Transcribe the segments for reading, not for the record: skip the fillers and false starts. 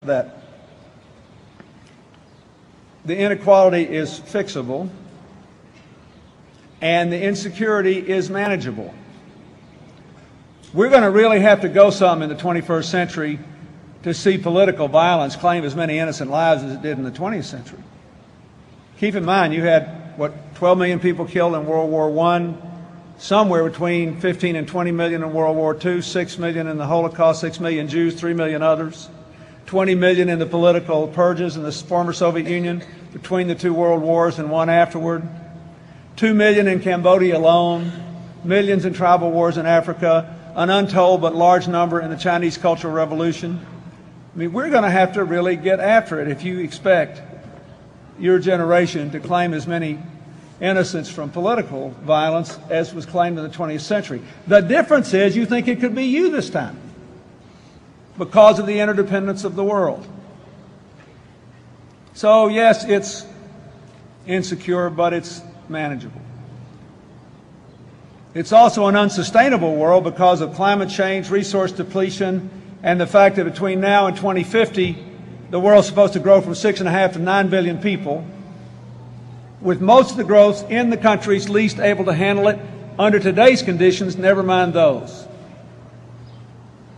that the inequality is fixable and the insecurity is manageable. We're going to really have to go some in the 21st century to see political violence claim as many innocent lives as it did in the 20th century. Keep in mind, you had, 12 million people killed in World War I, somewhere between 15 and 20 million in World War II, 6 million in the Holocaust, 6 million Jews, 3 million others, 20 million in the political purges in the former Soviet Union between the two world wars and one afterward, 2 million in Cambodia alone, millions in tribal wars in Africa, an untold but large number in the Chinese Cultural Revolution. I mean, we're going to have to really get after it if you expect your generation to claim as many innocents from political violence as was claimed in the 20th century. The difference is you think it could be you this time because of the interdependence of the world. So yes, it's insecure, but it's manageable. It's also an unsustainable world because of climate change, resource depletion, and the fact that between now and 2050, the world's supposed to grow from 6.5 to 9 billion people, with most of the growth in the countries least able to handle it under today's conditions, never mind those.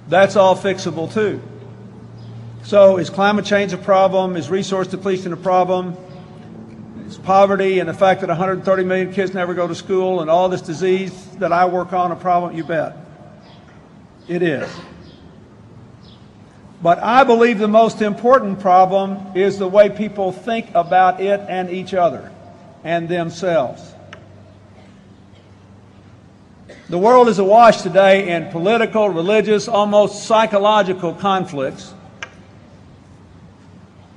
That's all fixable too. So is climate change a problem? Is resource depletion a problem? Is poverty and the fact that 130 million kids never go to school and all this disease that I work on a problem? You bet. It is. But I believe the most important problem is the way people think about it and each other and themselves. The world is awash today in political, religious, almost psychological conflicts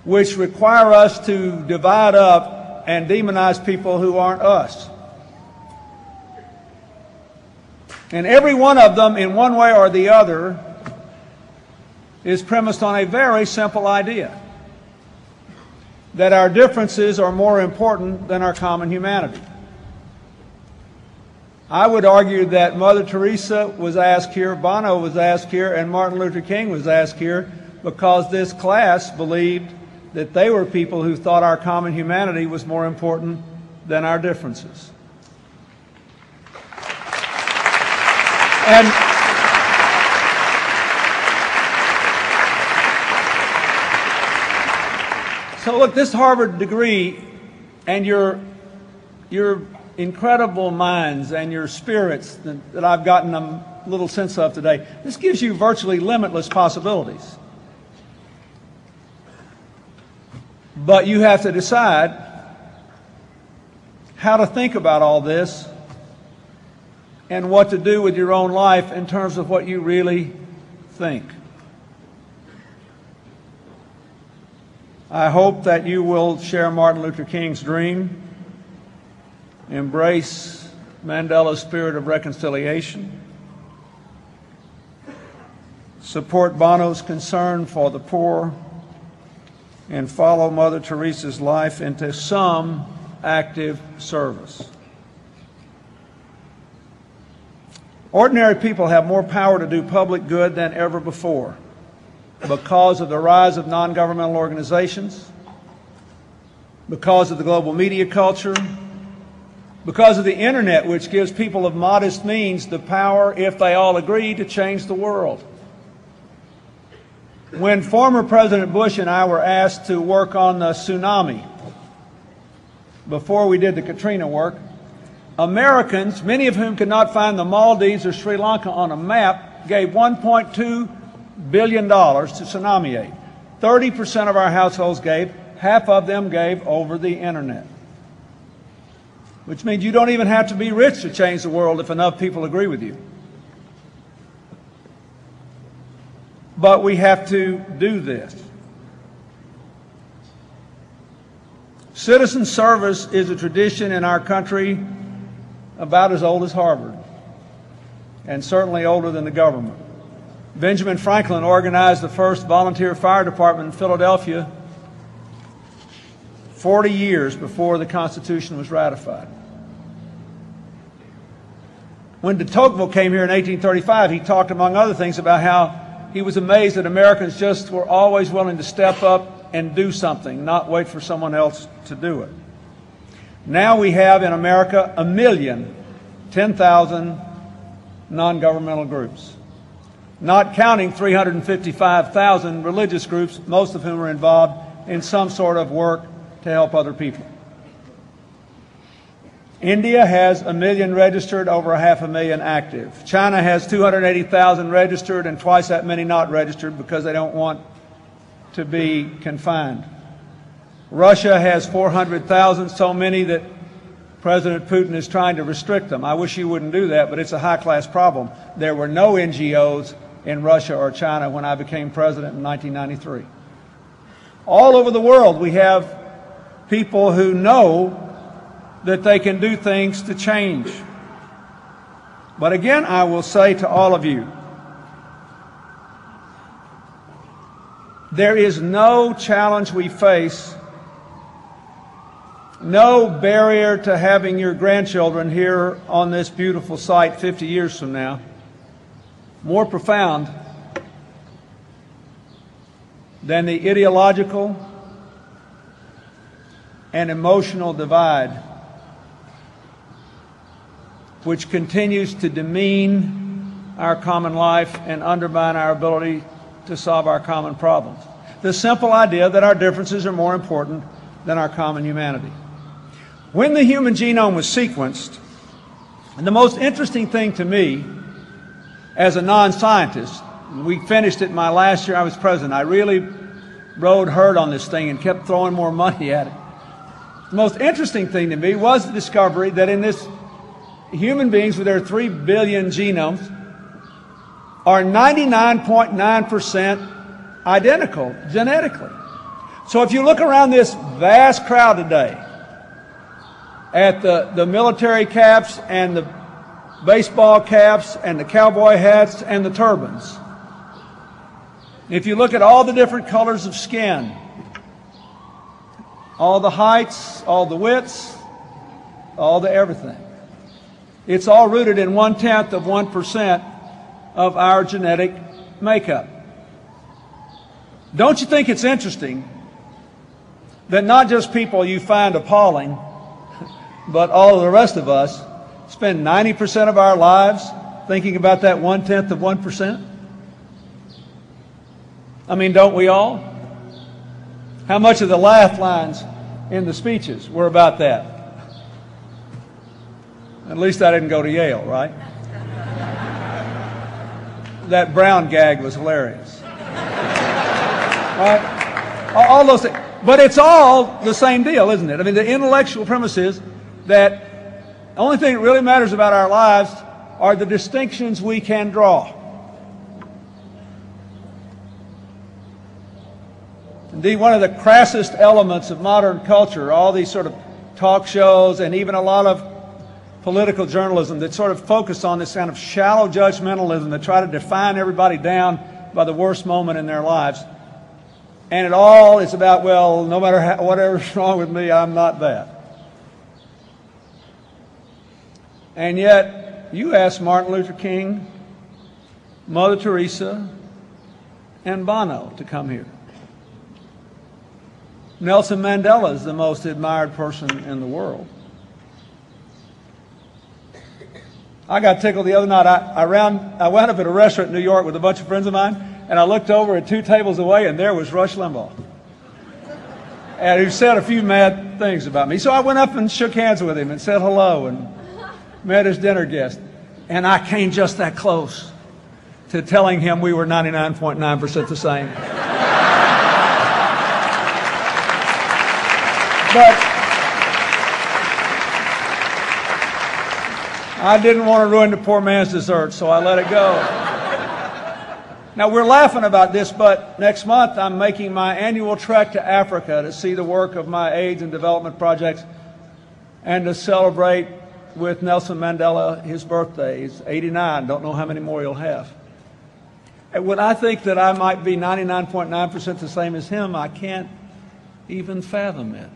which require us to divide up and demonize people who aren't us. And every one of them, in one way or the other, is premised on a very simple idea: that our differences are more important than our common humanity. I would argue that Mother Teresa was asked here, Bono was asked here, and Martin Luther King was asked here because this class believed that they were people who thought our common humanity was more important than our differences. And so look, this Harvard degree and your incredible minds and your spirits that I've gotten a little sense of today, this gives you virtually limitless possibilities. But you have to decide how to think about all this and what to do with your own life in terms of what you really think. I hope that you will share Martin Luther King's dream, embrace Mandela's spirit of reconciliation, support Bono's concern for the poor, and follow Mother Teresa's life into some active service. Ordinary people have more power to do public good than ever before because of the rise of non-governmental organizations, because of the global media culture, because of the internet, which gives people of modest means the power, if they all agree, to change the world. When former President Bush and I were asked to work on the tsunami before we did the Katrina work, Americans, many of whom could not find the Maldives or Sri Lanka on a map, gave $1.2 billion to tsunami aid. 30% of our households gave, half of them gave over the internet. Which means you don't even have to be rich to change the world if enough people agree with you. But we have to do this. Citizen service is a tradition in our country about as old as Harvard, and certainly older than the government. Benjamin Franklin organized the first volunteer fire department in Philadelphia 40 years before the Constitution was ratified. When de Tocqueville came here in 1835, he talked, among other things, about how he was amazed that Americans just were always willing to step up and do something, not wait for someone else to do it. Now we have in America 1,010,000 non-governmental groups, not counting 355,000 religious groups, most of whom are involved in some sort of work to help other people. India has 1 million registered, over 500,000 active. China has 280,000 registered and twice that many not registered because they don't want to be confined. Russia has 400,000, so many that President Putin is trying to restrict them. I wish he wouldn't do that, but it's a high-class problem. There were no NGOs in Russia or China when I became president in 1993. All over the world we have people who know that they can do things to change. But again, I will say to all of you, there is no challenge we face, no barrier to having your grandchildren here on this beautiful site 50 years from now, more profound than the ideological and emotional divide which continues to demean our common life and undermine our ability to solve our common problems. The simple idea that our differences are more important than our common humanity. When the human genome was sequenced, and the most interesting thing to me as a non-scientist, we finished it my last year I was president, I really rode herd on this thing and kept throwing more money at it. The most interesting thing to me was the discovery that in this human beings with their 3 billion genomes are 99.9% identical genetically. So if you look around this vast crowd today at the military caps and the baseball caps and the cowboy hats and the turbans, if you look at all the different colors of skin, all the heights, all the widths, all the everything, it's all rooted in 0.1% of our genetic makeup. Don't you think it's interesting that not just people you find appalling, but all of the rest of us spend 90% of our lives thinking about that 0.1%? I mean, don't we all? How much of the laugh lines in the speeches were about that? At least I didn't go to Yale, right? That Brown gag was hilarious. Right? All those things. But it's all the same deal, isn't it? I mean, the intellectual premise is that the only thing that really matters about our lives are the distinctions we can draw. Indeed, one of the crassest elements of modern culture, all these sort of talk shows and even a lot of political journalism that sort of focus on this kind of shallow judgmentalism that try to define everybody down by the worst moment in their lives. And it all is about, well, no matter how, whatever's wrong with me, I'm not that. And yet, you ask Martin Luther King, Mother Teresa, and Bono to come here. Nelson Mandela is the most admired person in the world. I got tickled the other night. I wound up at a restaurant in New York with a bunch of friends of mine, and I looked over at 2 tables away, and there was Rush Limbaugh, and who said a few mad things about me. So I went up and shook hands with him and said hello and met his dinner guest. And I came just that close to telling him we were 99.9% the same. But I didn't want to ruin the poor man's dessert, so I let it go. Now, we're laughing about this, but next month I'm making my annual trek to Africa to see the work of my AIDS and development projects and to celebrate with Nelson Mandela his birthday. He's 89. Don't know how many more he'll have. And when I think that I might be 99.9% the same as him, I can't even fathom it.